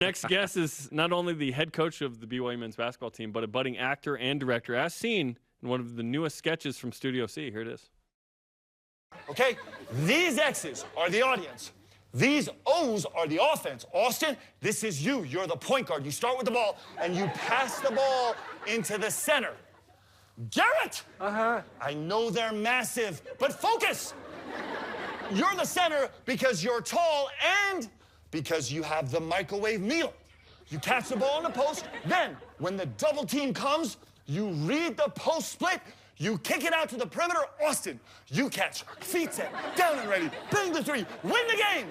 Next guest is not only the head coach of the BYU men's basketball team, but a budding actor and director, as seen in one of the newest sketches from Studio C. Here it is. Okay, these X's are the audience. These O's are the offense. Austin, this is you. You're the point guard. You start with the ball, and you pass the ball into the center. Garrett! I know they're massive, but focus! You're the center because you're tall and because you have the microwave meal. You catch the ball in the post, then when the double team comes, you read the post split, you kick it out to the perimeter. Austin, you catch, feet set, down and ready, bang the three, win the game.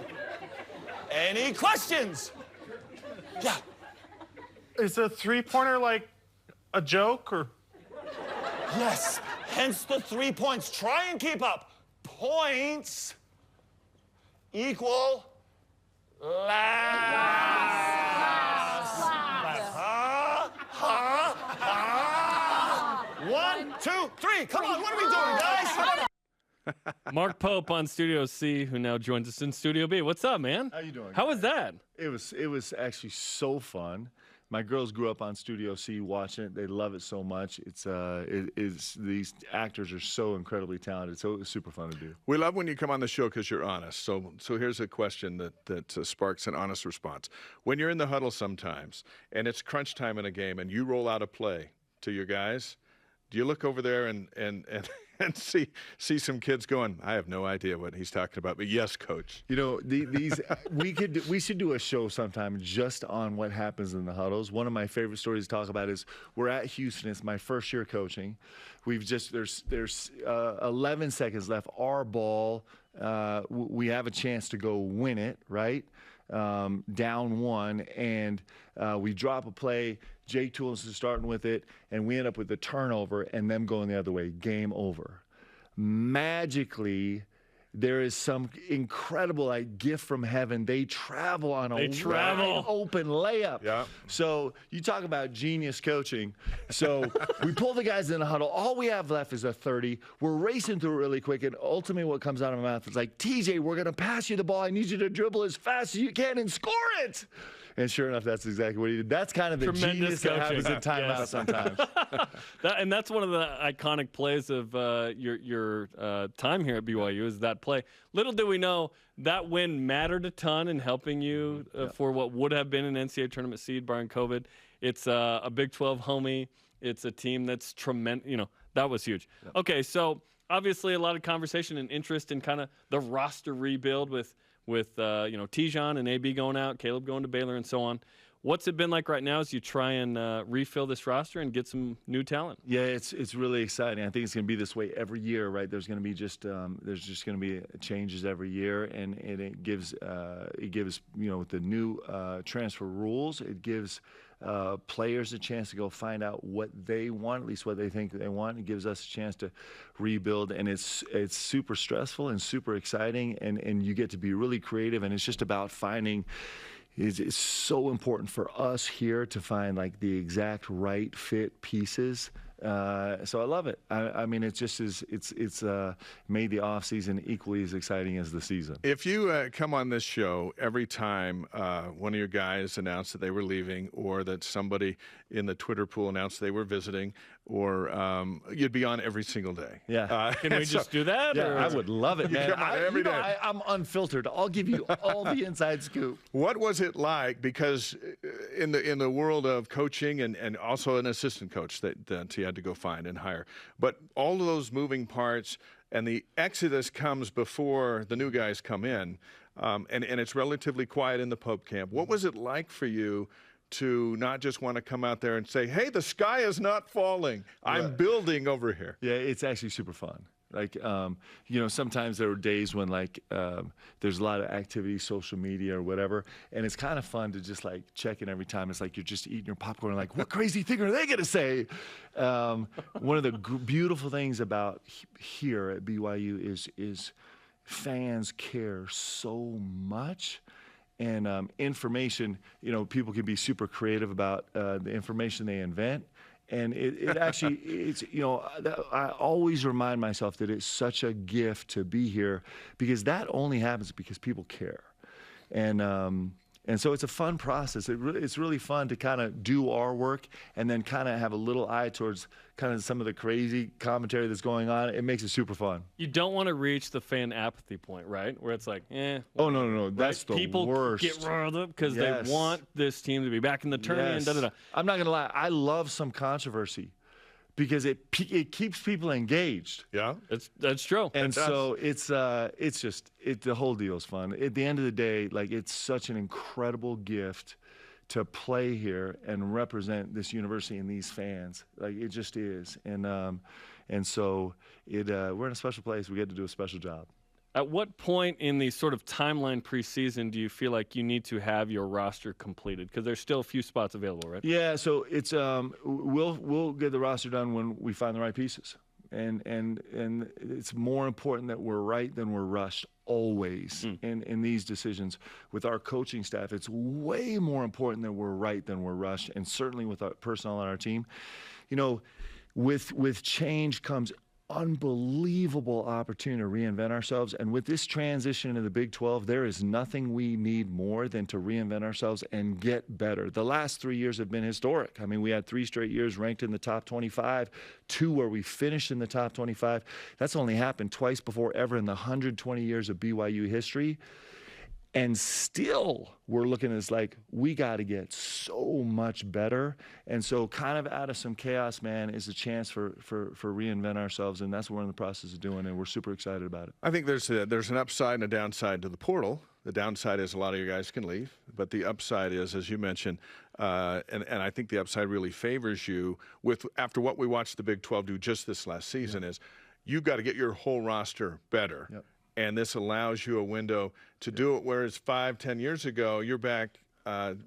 Any questions? Yeah. Is a three-pointer like a joke or? Yes, hence the 3 points. Try and keep up. Points equal last. One, two, three. Come on, what are we doing, guys? Mark Pope on Studio C, who now joins us in Studio B. What's up, man? How you doing? How was that? It was actually so fun. My girls grew up on Studio C watching it. They love it so much. These actors are so incredibly talented. So it was super fun to do. We love when you come on the show because you're honest. So here's a question that sparks an honest response. When you're in the huddle sometimes and it's crunch time in a game and you roll out a play to your guys, do you look over there and see some kids going, I have no idea what he's talking about, but yes, coach. You know, we should do a show sometime just on what happens in the huddles. One of my favorite stories to talk about is we're at Houston. It's my first year coaching. There's 11 seconds left. Our ball. We have a chance to go win it, right? Down one, and we drop a play. Jake Tools is starting with it, and we end up with a turnover and them going the other way. Game over. Magically, there is some incredible gift from heaven. They travel on a wide open layup. Yeah. So you talk about genius coaching. So we pull the guys in the huddle. All we have left is a 30. We're racing through it really quick, and ultimately what comes out of my mouth is like, TJ, we're going to pass you the ball. I need you to dribble as fast as you can and score it. And sure enough, that's exactly what he did. That's kind of the genius that happens in timeout sometimes. And that's one of the iconic plays of your time here at BYU is that play. Little do we know, that win mattered a ton in helping you for what would have been an NCAA tournament seed barring COVID. It's a Big 12 homie. It's a team that's tremendous. You know, that was huge. Yep. Okay, so obviously a lot of conversation and interest in kind of the roster rebuild with Tijon and AB going out, Caleb going to Baylor, and so on. What's it been like right now as you try and refill this roster and get some new talent? Yeah, it's really exciting. I think it's going to be this way every year, right? There's going to be just going to be changes every year, and it gives with the new transfer rules, it gives players a chance to go find out what they want, at least what they think they want. It gives us a chance to rebuild, and it's super stressful and super exciting, and you get to be really creative, and it's just about finding. It's so important for us here to find like the exact right fit pieces. So I love it. I mean, it's made the off season equally as exciting as the season. If you come on this show every time one of your guys announced that they were leaving, or that somebody in the Twitter pool announced they were visiting, or you'd be on every single day. Yeah. Can we just do that? Yeah, I would love it, man. Come on every day. I'm unfiltered. I'll give you all the inside scoop. What was it like? Because in the world of coaching and also an assistant coach that he had to go find and hire, but all of those moving parts and the exodus comes before the new guys come in, and it's relatively quiet in the Pope camp. What was it like for you to not just want to come out there and say, hey, the sky is not falling. I'm building over here. Yeah, it's actually super fun. Like, sometimes there are days when, there's a lot of activity, social media or whatever, and it's kind of fun to just, check in every time. It's like you're just eating your popcorn, like, what crazy thing are they going to say? One of the beautiful things about here at BYU is fans care so much. And information, people can be super creative about the information they invent. And it actually, I always remind myself that it's such a gift to be here, because that only happens because people care. And And so it's a fun process. It's really fun to kind of do our work and then kind of have a little eye towards kind of some of the crazy commentary that's going on. It makes it super fun. You don't want to reach the fan apathy point, right? Where it's like, Oh, no. That's the People worst. get riled up because they want this team to be back in the tournament. Yes. I'm not going to lie. I love some controversy because it keeps people engaged. Yeah, that's true. And so it's just the whole deal is fun. At the end of the day, like, it's such an incredible gift to play here and represent this university and these fans. Like, it just is. And so we're in a special place. We get to do a special job. At what point in the sort of timeline preseason do you feel like you need to have your roster completed? Because there's still a few spots available, right? Yeah, so it's we'll get the roster done when we find the right pieces, and it's more important that we're right than we're rushed always in these decisions. With our coaching staff, it's way more important that we're right than we're rushed, and certainly with our personnel on our team. You know, with change comes unbelievable opportunity to reinvent ourselves. And with this transition into the Big 12, there is nothing we need more than to reinvent ourselves and get better. The last 3 years have been historic. I mean, we had 3 straight years ranked in the top 25, 2 where we finished in the top 25. That's only happened twice before ever in the 120 years of BYU history. And still, we're looking at this like, we got to get so much better. And so kind of out of some chaos, man, is a chance for reinvent ourselves. And that's what we're in the process of doing, and we're super excited about it. I think there's an upside and a downside to the portal. The downside is a lot of you guys can leave. But the upside is, as you mentioned, and I think the upside really favors you after what we watched the Big 12 do just this last season is you've got to get your whole roster better. Yep. And this allows you a window to do it, whereas 5-10 years ago, you're back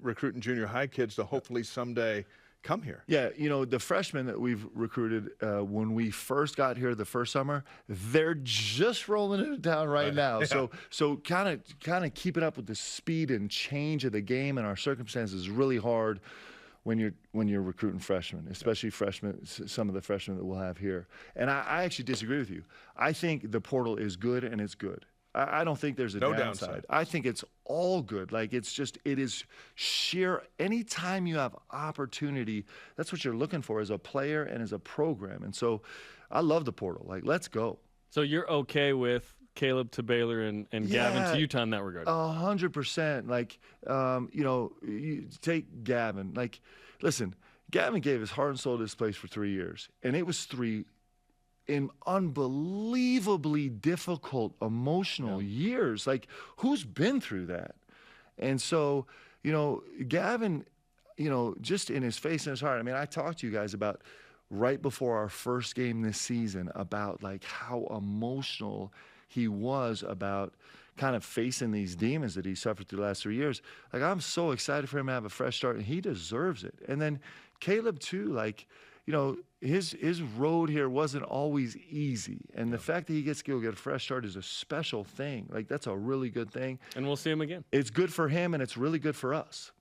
recruiting junior high kids to hopefully someday come here. Yeah, you know, the freshmen that we've recruited when we first got here the first summer, they're just rolling into town right now. Yeah. So kind of keeping up with the speed and change of the game and our circumstances is really hard when you're recruiting freshmen, especially freshmen, some of the freshmen that we'll have here. And I actually disagree with you. I think the portal is good, and it's good. I don't think there's a downside. I think it's all good. Like, it is sheer, anytime you have opportunity, that's what you're looking for as a player and as a program. And so I love the portal. Like, let's go. So you're okay with Caleb to Baylor and Gavin to Utah in that regard? 100%. Like, you know, you take Gavin. Like, listen, Gavin gave his heart and soul to this place for 3 years, and it was 3 in unbelievably difficult emotional years. Like, who's been through that? And so, you know, Gavin, you know, just in his face and his heart. I mean, I talked to you guys about right before our first game this season about like how emotional he was about kind of facing these demons that he suffered through the last 3 years. Like, I'm so excited for him to have a fresh start, and he deserves it. And then Caleb too, like, you know, his road here wasn't always easy. And the fact that he gets to go get a fresh start is a special thing. Like, that's a really good thing. And we'll see him again. It's good for him, and it's really good for us.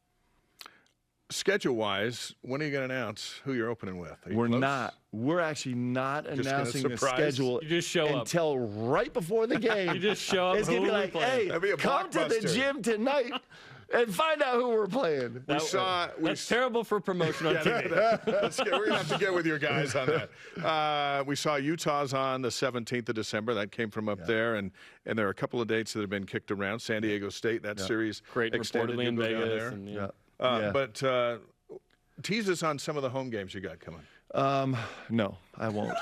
Schedule-wise, when are you going to announce who you're opening with? We're close? Not. We're actually not announcing the schedule you just show until right before the game. You just show up. It's going to be like, hey, come to the gym tonight and find out who we're playing. That's terrible for promotion on TV. We're going to have to get with your guys on that. We saw Utah's on the 17th of December. That came from up there. And there are a couple of dates that have been kicked around. San Diego State, that series. Great, extended. reportedly in Vegas. But tease us on some of the home games you got coming. No, I won't.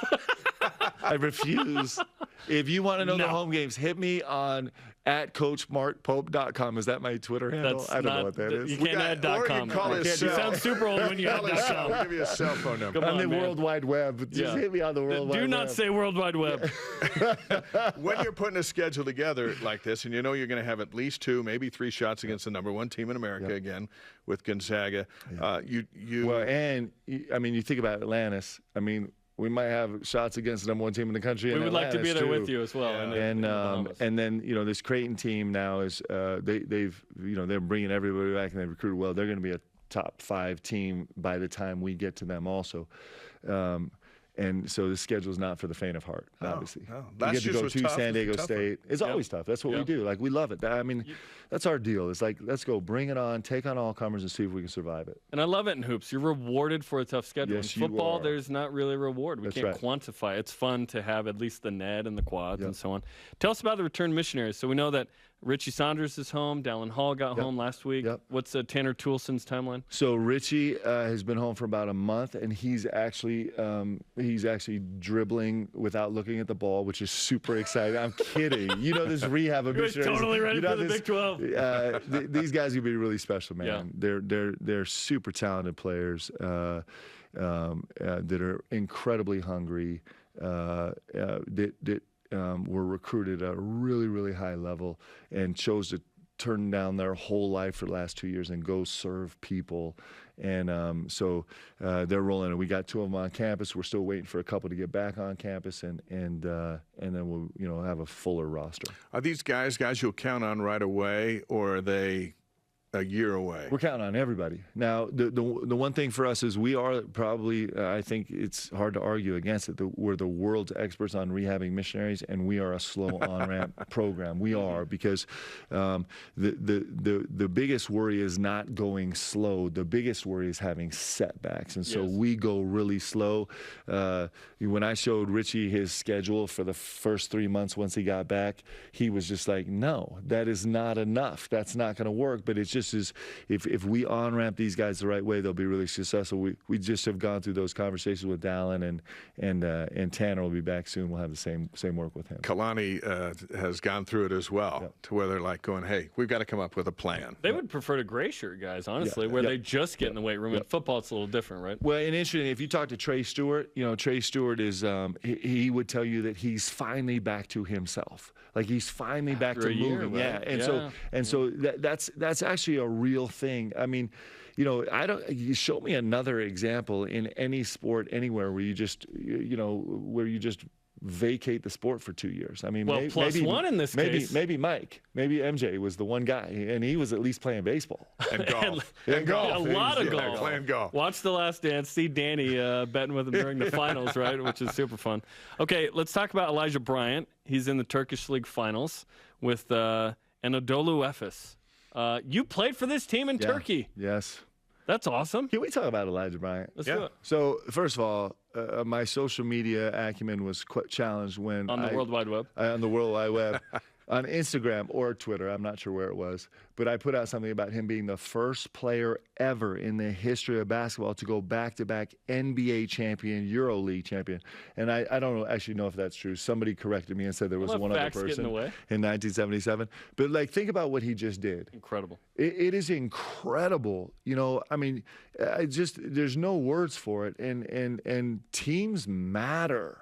I refuse. If you want to know the home games, hit me on @CoachMarkPope.com. Is that my Twitter handle? I don't know what that is. You can't add .com. You sound super old when you add .com. I'll give you a cell phone number. On the World Wide Web. Just hit me on the World Wide Web. Do not say World Wide Web. When you're putting a schedule together like this, and you know you're going to have at least 2, maybe 3 shots against the #1 team in America again with Gonzaga. Well, and I mean, you think about Atlantis. I mean, we might have shots against the #1 team in the country. We would like to be there with you as well. And then, you know, this Creighton team now is they're bringing everybody back, and they recruited well. They're going to be a top 5 team by the time we get to them also. And so the schedule is not for the faint of heart, obviously. No. We Last get to year's go was to tough. San It was Diego tougher. State. It's always tough. That's what we do. Like, we love it. I mean, that's our deal. It's like, let's go, bring it on, take on all comers, and see if we can survive it. And I love it in hoops. You're rewarded for a tough schedule. Yes, in you football, are. there's not really a reward. We That's can't right. quantify. It's fun to have at least the net and the quads and so on. Tell us about the return missionaries. So we know that Richie Saunders is home. Dallin Hall got home last week. What's Tanner Toulson's timeline? So Richie has been home for about a month, and he's actually dribbling without looking at the ball, which is super exciting. I'm kidding. You know, this rehab of missionaries. Totally ready for the Big 12. These guys are gonna be really special, man. Yeah. They're super talented players that are incredibly hungry. That were recruited at a really, really high level and chose to turn down their whole life for the last 2 years and go serve people. And so they're rolling. And we got 2 of them on campus. We're still waiting for a couple to get back on campus, and then we'll have a fuller roster. Are these guys you'll count on right away, or are they a year away? We're counting on everybody. Now, the one thing for us is we are probably, I think it's hard to argue against it, we're the world's experts on rehabbing missionaries, and we are a slow on-ramp program. We are, because the biggest worry is not going slow. The biggest worry is having setbacks, and so we go really slow. When I showed Richie his schedule for the first 3 months once he got back, he was just like, no, that is not enough. That's not going to work. But it's just is if we on-ramp these guys the right way, they'll be really successful. We just have gone through those conversations with Dallin, and Tanner will be back soon. We'll have the same work with him. Kalani has gone through it as well, to where they're like going, hey, we've got to come up with a plan. They would prefer to gray shirt guys, honestly, where they just get in the weight room. In football, it's a little different, right? Well, and interesting, if you talk to Trey Stewart, Trey Stewart is he would tell you that he's finally back to himself. Like, he's finally back to moving. So that's actually a real thing. I mean, you show me another example in any sport anywhere where you just vacate the sport for 2 years. I mean, maybe one in this case. Maybe Mike, maybe MJ was the one guy, and he was at least playing baseball and golf. and golf. A lot of golf. Playing golf. Watch The Last Dance. See Danny betting with him during the finals, right? Which is super fun. Okay, let's talk about Elijah Bryant. He's in the Turkish League finals with Anadolu Efes. You played for this team in Turkey. Yes. That's awesome. Can we talk about Elijah Bryant? Let's do it. So, first of all, my social media acumen was quite challenged when on the World Wide Web. On the World Wide Web. On Instagram or Twitter, I'm not sure where it was, but I put out something about him being the first player ever in the history of basketball to go back-to-back NBA champion, EuroLeague champion. And I don't actually know if that's true. Somebody corrected me and said there was one other person in 1977. But, like, think about what he just did. Incredible. It is incredible. I mean, there's no words for it. And teams matter.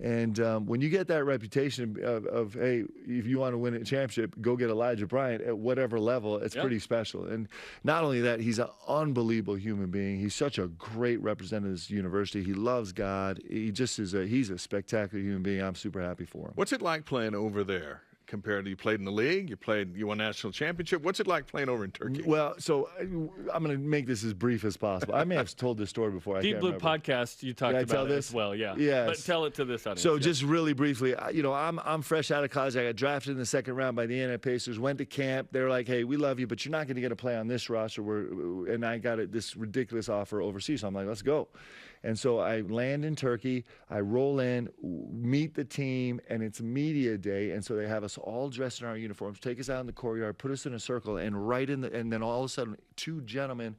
And when you get that reputation of, hey, if you want to win a championship, go get Elijah Bryant at whatever level, it's pretty special. And not only that, he's an unbelievable human being. He's such a great representative of this university. He loves God. He just he's a spectacular human being. I'm super happy for him. What's it like playing over there? Compared to, you played in the league, you won a national championship. What's it like playing over in Turkey? Well, so I'm going to make this as brief as possible. I may have told this story before. Deep Blue podcast, you talked about it as well, Yes. But tell it to this audience. So just really briefly, I'm fresh out of college. I got drafted in the second round by the Indiana Pacers. Went to camp. They were like, "Hey, we love you, but you're not going to get a play on this roster." And I got this ridiculous offer overseas. So I'm like, "Let's go." And so I land in Turkey, I roll in, meet the team, and it's media day. And so they have us all dressed in our uniforms, take us out in the courtyard, put us in a circle, and and then all of a sudden, 2 gentlemen,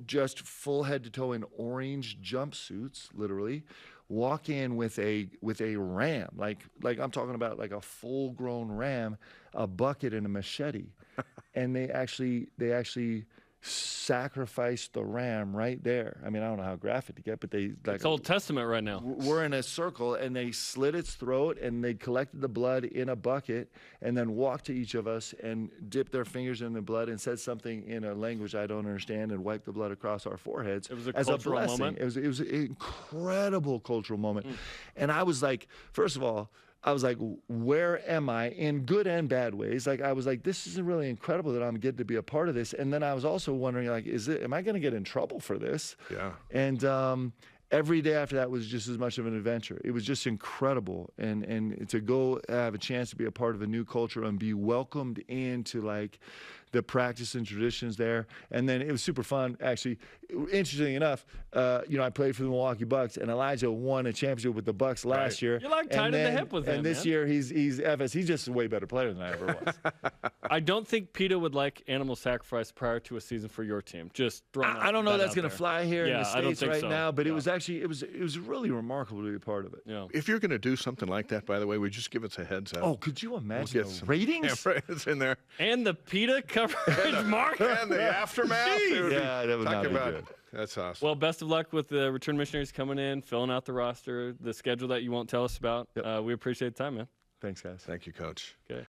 just full head to toe in orange jumpsuits, literally, walk in with a ram, like I'm talking about, like a full-grown ram, a bucket and a machete, and they actually sacrificed the ram right there. I mean, I don't know how graphic to get, but it's Old Testament right now. We're in a circle, and they slit its throat, and they collected the blood in a bucket, and then walked to each of us and dipped their fingers in the blood and said something in a language I don't understand and wiped the blood across our foreheads. It was a cultural blessing. Moment. It was an incredible cultural moment. And I was like, first of all, I was like, where am I, in good and bad ways? Like, I was like, this is really incredible that I'm getting to be a part of this. And then I was also wondering, like, am I going to get in trouble for this? Yeah. every day after that was just as much of an adventure. It was just incredible, and to go have a chance to be a part of a new culture and be welcomed into like the practice and traditions there. And then it was super fun, actually. Interesting enough, I played for the Milwaukee Bucks, and Elijah won a championship with the Bucks last year. You're like tied in the hip with him. And this year he's FS. He's just a way better player than I ever was. I don't think PETA would like animal sacrifice prior to a season for your team. Just throwing I don't know that that's out going to there. fly here in the I don't States think right so. now, but it was actually it was really remarkable to be a part of it. Yeah. If you're going to do something like that, by the way, would you just give us a heads up? Oh, could you imagine get the some ratings? cameras in there. And the PETA coverage market. And the aftermath. It would be- Yeah, that would talk not be about good. That's awesome. Well, best of luck with the return missionaries coming in, filling out the roster, the schedule that you won't tell us about. Yep. We appreciate the time, man. Thanks, guys. Thank you, Coach. Okay.